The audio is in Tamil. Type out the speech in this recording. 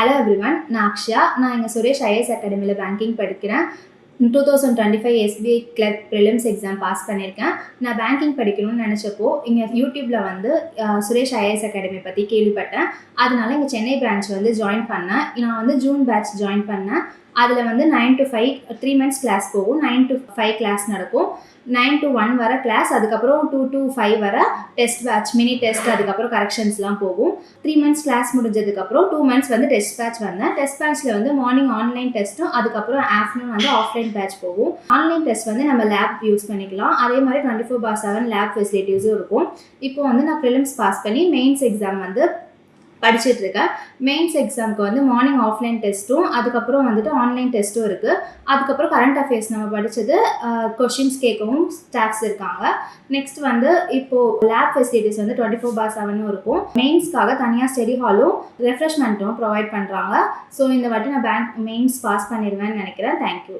ஹலோ எவ்ரிவன், நான் அக்ஷயா. நான் இங்கே சுரேஷ் ஐஏஎஸ் அகாடமியில் பேங்கிங் படிக்கிறேன். 2025 SBI clerk prelims exam pass பண்ணியிருக்கேன். நான் பேங்கிங் படிக்கணும்னு நினச்சப்போ இங்கே யூடியூப்பில் வந்து சுரேஷ் ஐஏஎஸ் அகாடமி பற்றி கேள்விப்பட்டேன். அதனால இங்கே சென்னை பிரான்ச் வந்து ஜாயின் பண்ணேன். நான் வந்து ஜூன் பேட்ச் ஜாயின் பண்ணேன். அதில் வந்து 9 to 5 3 months கிளாஸ் போகும். 9 to 5 கிளாஸ் நடக்கும். 9 to 1 வர கிளாஸ், அதுக்கப்புறம் 2 to 5 வர டெஸ்ட் பேட்ச், மினி டெஸ்ட், அதுக்கப்புறம் கரெக்ஷன்ஸ்லாம் போகும். 3 months கிளாஸ் முடிஞ்சதுக்கப்புறம் 2 months வந்து டெஸ்ட் பேட்ச் வந்தேன். டெஸ்ட் பேட்ச்சில் வந்து மார்னிங் ஆன்லைன் டெஸ்ட்டும், அதுக்கப்புறம் ஆஃப்டர்நூன் வந்து ஆஃப்லைன் பேட்ச் போகும். ஆன்லைன் டெஸ்ட் வந்து நம்ம லேப் யூஸ் பண்ணிக்கலாம். அதே மாதிரி 24/7 லேப் ஃபெசிலிட்டிஸும் இருக்கும். இப்போ வந்து நான் ப்ரிலிம்ஸ் பாஸ் பண்ணி மெயின்ஸ் எக்ஸாம் வந்து படிச்சுட்டு இருக்கேன். மெயின்ஸ் எக்ஸாமுக்கு வந்து மார்னிங் ஆஃப்லைன் டெஸ்ட்டும், அதுக்கப்புறம் வந்துட்டு ஆன்லைன் டெஸ்ட்டும் இருக்குது. அதுக்கப்புறம் கரண்ட் அஃபேர்ஸ் நம்ம படித்தது கொஷின்ஸ் கேட்கவும் ஸ்டாஃப்ஸ் இருக்காங்க. நெக்ஸ்ட் வந்து இப்போது லேப் ஃபெசிலிட்டிஸ் வந்து 24/7 இருக்கும். மெயின்ஸ்க்காக தனியாக ஸ்டடி ஹாலும் ரெஃப்ரெஷ்மெண்ட்டும் ப்ரொவைட் பண்ணுறாங்க. ஸோ இந்த வாட்டி நான் மெயின்ஸ் பாஸ் பண்ணிடுவேன்னு நினைக்கிறேன். தேங்க்யூ.